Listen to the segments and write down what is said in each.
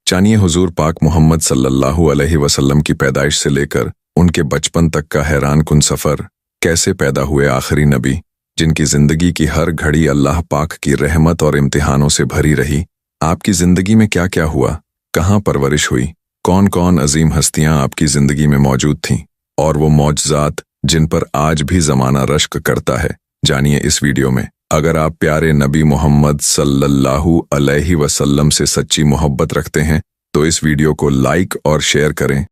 जानिए हुजूर पाक मोहम्मद सल्लल्लाहु अलैहि वसल्लम की पैदाइश से लेकर उनके बचपन तक का हैरान कुन सफ़र। कैसे पैदा हुए आखिरी नबी, जिनकी ज़िंदगी की हर घड़ी अल्लाह पाक की रहमत और इम्तिहानों से भरी रही। आपकी ज़िंदगी में क्या क्या हुआ, कहाँ परवरिश हुई, कौन कौन अजीम हस्तियाँ आपकी ज़िंदगी में मौजूद थीं, और वो मौजज़ात जिन पर आज भी ज़माना रश्क करता है। जानिए इस वीडियो में। अगर आप प्यारे नबी मोहम्मद सल्लल्लाहु अलैहि वसल्लम से सच्ची मोहब्बत रखते हैं तो इस वीडियो को लाइक और शेयर करें।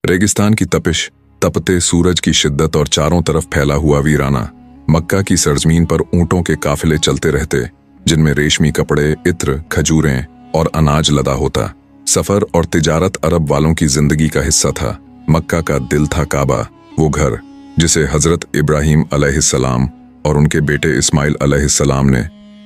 रेगिस्तान की तपिश, तपते सूरज की शिद्दत और चारों तरफ फैला हुआ वीराना। मक्का की सरजमीन पर ऊंटों के काफिले चलते रहते, जिनमें रेशमी कपड़े, इत्र, खजूरें और अनाज लदा होता। सफर और तिजारत अरब वालों की जिंदगी का हिस्सा था। मक्का का दिल था काबा, वो घर जिसे हजरत इब्राहीम अलैहिस्सलाम और उनके बेटे इस्माइल अलैहिस्सलाम ने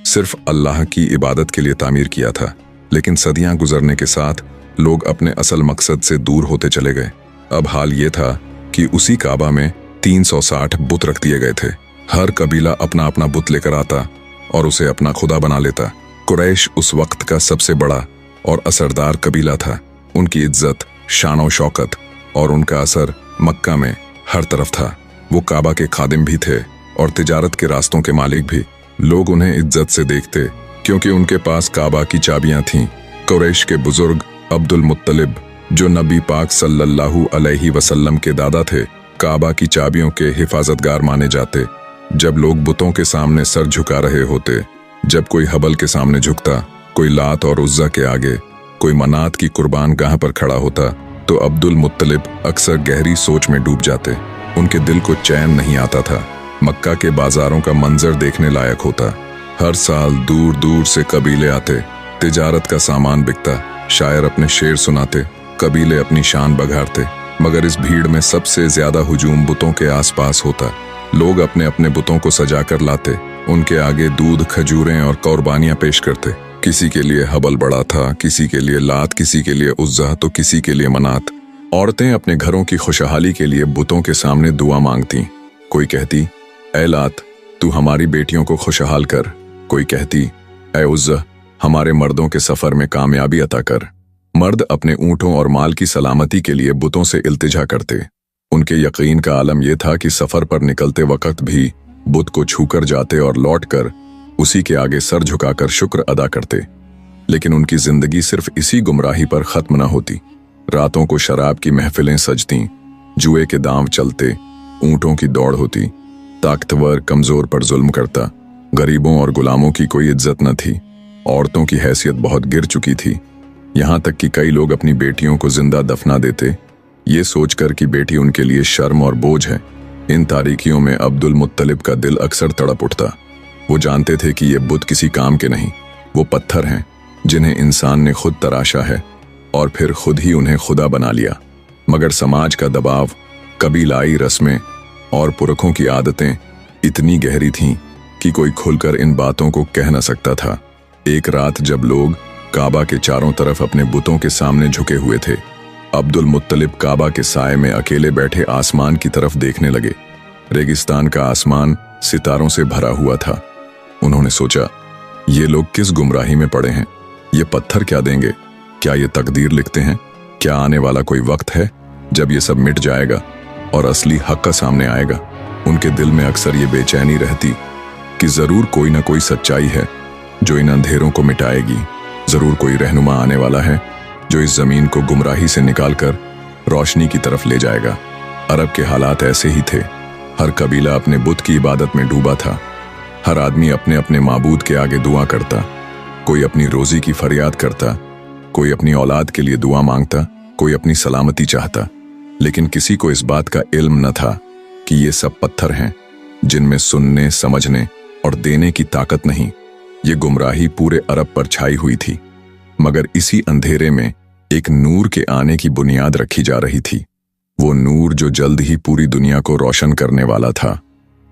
सिर्फ अल्लाह की इबादत के लिए तामीर किया था। लेकिन सदियां गुजरने के साथ लोग अपने असल मकसद से दूर होते चले गए। अब हाल ये था कि उसी काबा में 360 बुत रख दिए गए थे। हर कबीला अपना अपना बुत लेकर आता और उसे अपना खुदा बना लेता। कुरैश उस वक्त का सबसे बड़ा और असरदार कबीला था। उनकी इज्जत, शान शौकत और उनका असर मक्का में हर तरफ था। वो काबा के खादिम भी थे और तिजारत के रास्तों के मालिक भी। लोग उन्हें इज्जत से देखते क्योंकि उनके पास काबा की चाबियां थीं। कुरैश के बुजुर्ग अब्दुल मुत्तलिब, जो नबी पाक सल्लल्लाहु अलैहि वसल्लम के दादा थे, काबा की चाबियों के हिफाजतगार माने जाते। जब लोग बुतों के सामने सर झुका रहे होते, जब कोई हबल के सामने झुकता, कोई लात और उज्जा के आगे, कोई मनात की कुर्बान गाह पर खड़ा होता, तो अब्दुल मुत्तलिब अक्सर गहरी सोच में डूब जाते। उनके दिल को चैन नहीं आता था। मक्का के बाजारों का मंजर देखने लायक होता। हर साल दूर दूर से कबीले आते, तिजारत का सामान बिकता, शायर अपने शेर सुनाते, कबीले अपनी शान बघारते। मगर इस भीड़ में सबसे ज्यादा हुजूम बुतों के आसपास होता। लोग अपने अपने बुतों को सजा कर लाते, उनके आगे दूध, खजूरें और कुर्बानियां पेश करते। किसी के लिए हबल बड़ा था, किसी के लिए लात, किसी के लिए उज्जा, तो किसी के लिए मनात। औरतें अपने घरों की खुशहाली के लिए बुतों के सामने दुआ मांगती। कोई कहती, ऐ लात, तू हमारी बेटियों को खुशहाल कर। कोई कहती, ऐ उज्जा, हमारे मर्दों के सफर में कामयाबी अता कर। मर्द अपने ऊंटों और माल की सलामती के लिए बुतों से इल्तिजा करते। उनके यकीन का आलम यह था कि सफर पर निकलते वक्त भी बुत को छूकर जाते और लौटकर उसी के आगे सर झुकाकर शुक्र अदा करते। लेकिन उनकी जिंदगी सिर्फ इसी गुमराही पर खत्म न होती। रातों को शराब की महफिलें सजती, जुए के दांव चलते, ऊंटों की दौड़ होती। ताकतवर कमजोर पर जुल्म करता। गरीबों और गुलामों की कोई इज्जत न थी। औरतों की हैसियत बहुत गिर चुकी थी। यहाँ तक कि कई लोग अपनी बेटियों को जिंदा दफना देते, ये सोचकर कि बेटी उनके लिए शर्म और बोझ है। इन तारीकियों में अब्दुल मुत्तलिब का दिल अक्सर तड़प उठता। वो जानते थे कि ये बुत किसी काम के नहीं, वो पत्थर हैं जिन्हें इंसान ने खुद तराशा है और फिर खुद ही उन्हें खुदा बना लिया। मगर समाज का दबाव, कबीलाई रस्में और पुरखों की आदतें इतनी गहरी थीं कि कोई खुलकर इन बातों को कह न सकता था। एक रात जब लोग काबा के चारों तरफ अपने बुतों के सामने झुके हुए थे, अब्दुल मुत्तलिब काबा के साए में अकेले बैठे आसमान की तरफ देखने लगे। रेगिस्तान का आसमान सितारों से भरा हुआ था। उन्होंने सोचा, ये लोग किस गुमराही में पड़े हैं? ये पत्थर क्या देंगे? क्या ये तकदीर लिखते हैं? क्या आने वाला कोई वक्त है जब ये सब मिट जाएगा और असली हक का सामने आएगा? उनके दिल में अक्सर ये बेचैनी रहती कि जरूर कोई ना कोई सच्चाई है जो इन अंधेरों को मिटाएगी। जरूर कोई रहनुमा आने वाला है जो इस जमीन को गुमराही से निकालकर रोशनी की तरफ ले जाएगा। अरब के हालात ऐसे ही थे। हर कबीला अपने बुत की इबादत में डूबा था। हर आदमी अपने अपने माबूद के आगे दुआ करता। कोई अपनी रोजी की फरियाद करता, कोई अपनी औलाद के लिए दुआ मांगता, कोई अपनी सलामती चाहता। लेकिन किसी को इस बात का इल्म न था कि ये सब पत्थर हैं जिनमें सुनने, समझने और देने की ताकत नहीं। ये गुमराही पूरे अरब पर छाई हुई थी। मगर इसी अंधेरे में एक नूर के आने की बुनियाद रखी जा रही थी। वो नूर जो जल्द ही पूरी दुनिया को रोशन करने वाला था।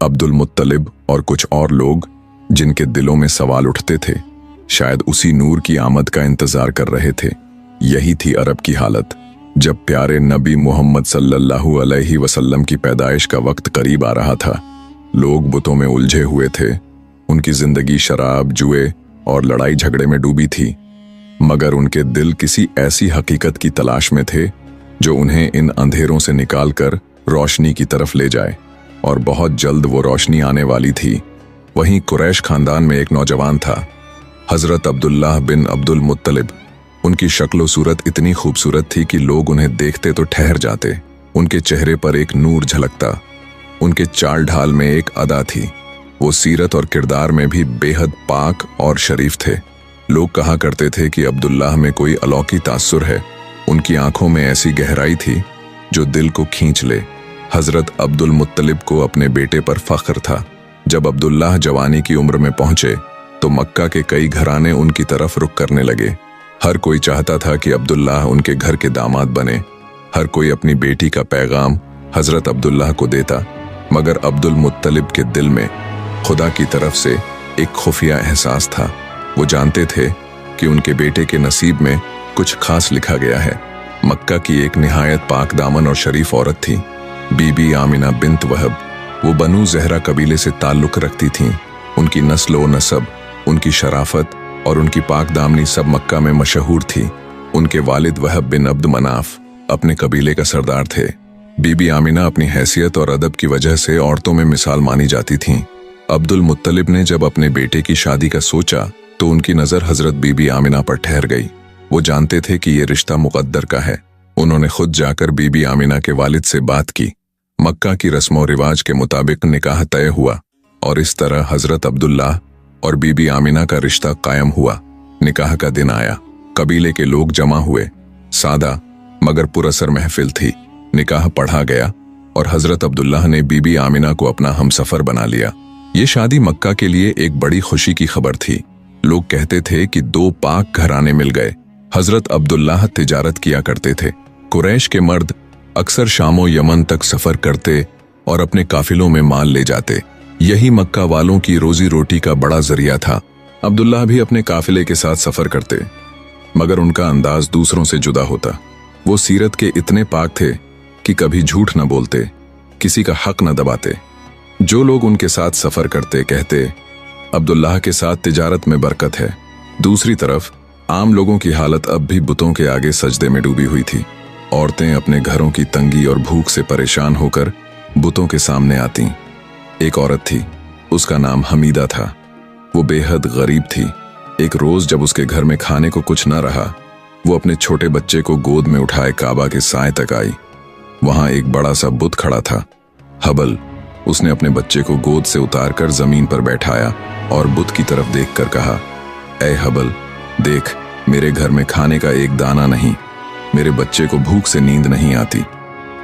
अब्दुल मुत्तलिब और कुछ और लोग जिनके दिलों में सवाल उठते थे, शायद उसी नूर की आमद का इंतजार कर रहे थे। यही थी अरब की हालत। जब प्यारे नबी मोहम्मद सल्लल्लाहु अलैहि वसल्लम की पैदाइश का वक्त करीब आ रहा था, लोग बुतों में उलझे हुए थे। उनकी जिंदगी शराब, जुए और लड़ाई झगड़े में डूबी थी। मगर उनके दिल किसी ऐसी हकीकत की तलाश में थे जो उन्हें इन अंधेरों से निकालकर रोशनी की तरफ ले जाए, और बहुत जल्द वो रोशनी आने वाली थी। वहीं कुरैश खानदान में एक नौजवान था, हजरत अब्दुल्लाह बिन अब्दुल मुत्तलिब। उनकी शक्ल सूरत इतनी खूबसूरत थी कि लोग उन्हें देखते तो ठहर जाते। उनके चेहरे पर एक नूर झलकता, उनके चाल ढाल में एक अदा थी। वो सीरत और किरदार में भी बेहद पाक और शरीफ थे। लोग कहा करते थे कि अब्दुल्लाह में कोई अलौकिक तासुर है। उनकी आंखों में ऐसी गहराई थी जो दिल को खींच ले। हजरत अब्दुल मुत्तलिब को अपने बेटे पर फख्र था। जब अब्दुल्लाह जवानी की उम्र में पहुंचे तो मक्का के कई घराने उनकी तरफ रुख करने लगे। हर कोई चाहता था कि अब्दुल्लाह उनके घर के दामाद बने। हर कोई अपनी बेटी का पैगाम हजरत अब्दुल्लाह को देता, मगर अब्दुल मुत्तलिब के दिल में खुदा की तरफ से एक खुफिया एहसास था। वो जानते थे कि उनके बेटे के नसीब में कुछ खास लिखा गया है। मक्का की एक निहायत पाक दामन और शरीफ औरत थी, बीबी आमिना बिन्त वहब। वो बनु ज़हरा कबीले से ताल्लुक़ रखती थीं। उनकी नस्ल व नसब, उनकी शराफत और उनकी पाक दामनी सब मक्का में मशहूर थी। उनके वालिद वहब बिन अब्द मनाफ अपने कबीले का सरदार थे। बीबी आमिना अपनी हैसियत और अदब की वजह से औरतों में मिसाल मानी जाती थीं। अब्दुल मुत्तलिब ने जब अपने बेटे की शादी का सोचा तो उनकी नज़र हजरत बीबी आमिना पर ठहर गई। वो जानते थे कि ये रिश्ता मुकद्दर का है। उन्होंने खुद जाकर बीबी आमिना के वालिद से बात की। मक्का की रस्म और रिवाज के मुताबिक निकाह तय हुआ और इस तरह हजरत अब्दुल्लाह और बीबी आमिना का रिश्ता कायम हुआ। निकाह का दिन आया। कबीले के लोग जमा हुए। सादा मगर पुरअसर महफिल थी। निकाह पढ़ा गया और हजरत अब्दुल्लाह ने बीबी आमिना को अपना हमसफर बना लिया। ये शादी मक्का के लिए एक बड़ी खुशी की खबर थी। लोग कहते थे कि दो पाक घराने मिल गए। हजरत अब्दुल्लाह तिजारत किया करते थे। कुरैश के मर्द अक्सर शामो यमन तक सफर करते और अपने काफिलों में माल ले जाते। यही मक्का वालों की रोजी रोटी का बड़ा जरिया था। अब्दुल्लाह भी अपने काफिले के साथ सफर करते, मगर उनका अंदाज दूसरों से जुदा होता। वो सीरत के इतने पाक थे कि कभी झूठ न बोलते, किसी का हक न दबाते। जो लोग उनके साथ सफर करते कहते, अब्दुल्लाह के साथ तिजारत में बरकत है। दूसरी तरफ आम लोगों की हालत अब भी बुतों के आगे सजदे में डूबी हुई थी। औरतें अपने घरों की तंगी और भूख से परेशान होकर बुतों के सामने आती। एक औरत थी, उसका नाम हमीदा था। वो बेहद गरीब थी। एक रोज जब उसके घर में खाने को कुछ न रहा, वो अपने छोटे बच्चे को गोद में उठाए काबा के साए तक आई। वहां एक बड़ा सा बुत खड़ा था, हबल। उसने अपने बच्चे को गोद से उतारकर जमीन पर बैठाया और बुत की तरफ देखकर कहा, ऐ हबल, देख, मेरे घर में खाने का एक दाना नहीं। मेरे बच्चे को भूख से नींद नहीं आती।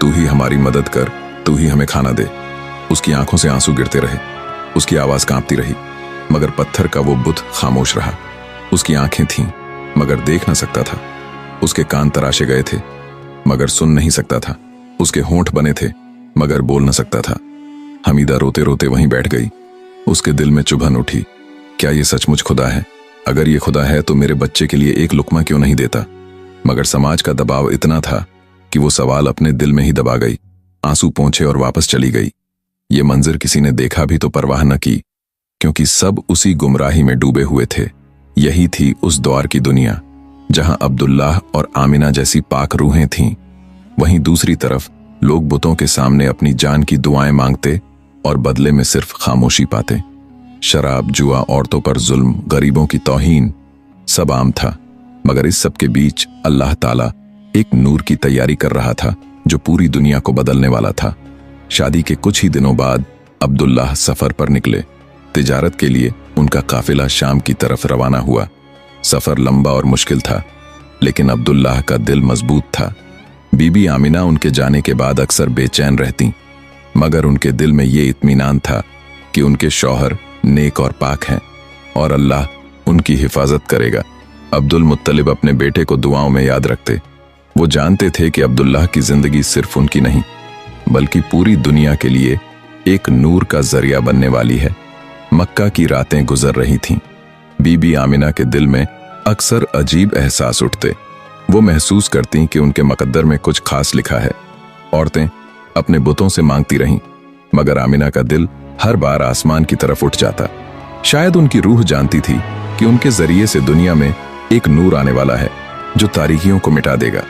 तू ही हमारी मदद कर, तू ही हमें खाना दे। उसकी आंखों से आंसू गिरते रहे, उसकी आवाज कांपती रही, मगर पत्थर का वो बुत खामोश रहा। उसकी आंखें थीं मगर देख न सकता था। उसके कान तराशे गए थे मगर सुन नहीं सकता था। उसके होंठ बने थे मगर बोल न सकता था। हमीदा रोते रोते वहीं बैठ गई। उसके दिल में चुभन उठी, क्या ये सचमुच खुदा है? अगर ये खुदा है तो मेरे बच्चे के लिए एक लुकमा क्यों नहीं देता? मगर समाज का दबाव इतना था कि वो सवाल अपने दिल में ही दबा गई। आंसू पोंछे और वापस चली गई। ये मंजर किसी ने देखा भी तो परवाह न की, क्योंकि सब उसी गुमराही में डूबे हुए थे। यही थी उस दौर की दुनिया जहां अब्दुल्लाह और आमिना जैसी पाक रूहें थीं। वहीं दूसरी तरफ लोग बुतों के सामने अपनी जान की दुआएं मांगते और बदले में सिर्फ खामोशी पाते। शराब, जुआ, औरतों पर जुल्म, गरीबों की तौहीन, सब आम था। मगर इस सब के बीच अल्लाह ताला एक नूर की तैयारी कर रहा था जो पूरी दुनिया को बदलने वाला था। शादी के कुछ ही दिनों बाद अब्दुल्लाह सफर पर निकले। तिजारत के लिए उनका काफिला शाम की तरफ रवाना हुआ। सफर लंबा और मुश्किल था, लेकिन अब्दुल्लाह का दिल मजबूत था। बीबी आमिना उनके जाने के बाद अक्सर बेचैन रहती, मगर उनके दिल में ये इत्मीनान था कि उनके शौहर नेक और पाक हैं और अल्लाह उनकी हिफाजत करेगा। अब्दुल मुत्तलिब अपने बेटे को दुआओं में याद रखते। वो जानते थे कि अब्दुल्लाह की जिंदगी सिर्फ उनकी नहीं, बल्कि पूरी दुनिया के लिए एक नूर का जरिया बनने वाली है। मक्का की रातें गुजर रही थीं। बीबी आमिना के दिल में अक्सर अजीब एहसास उठते। वो महसूस करती कि उनके मुकद्दर में कुछ खास लिखा है। औरतें अपने बुतों से मांगती रहीं, मगर आमिना का दिल हर बार आसमान की तरफ उठ जाता। शायद उनकी रूह जानती थी कि उनके जरिए से दुनिया में एक नूर आने वाला है जो तारीकियों को मिटा देगा।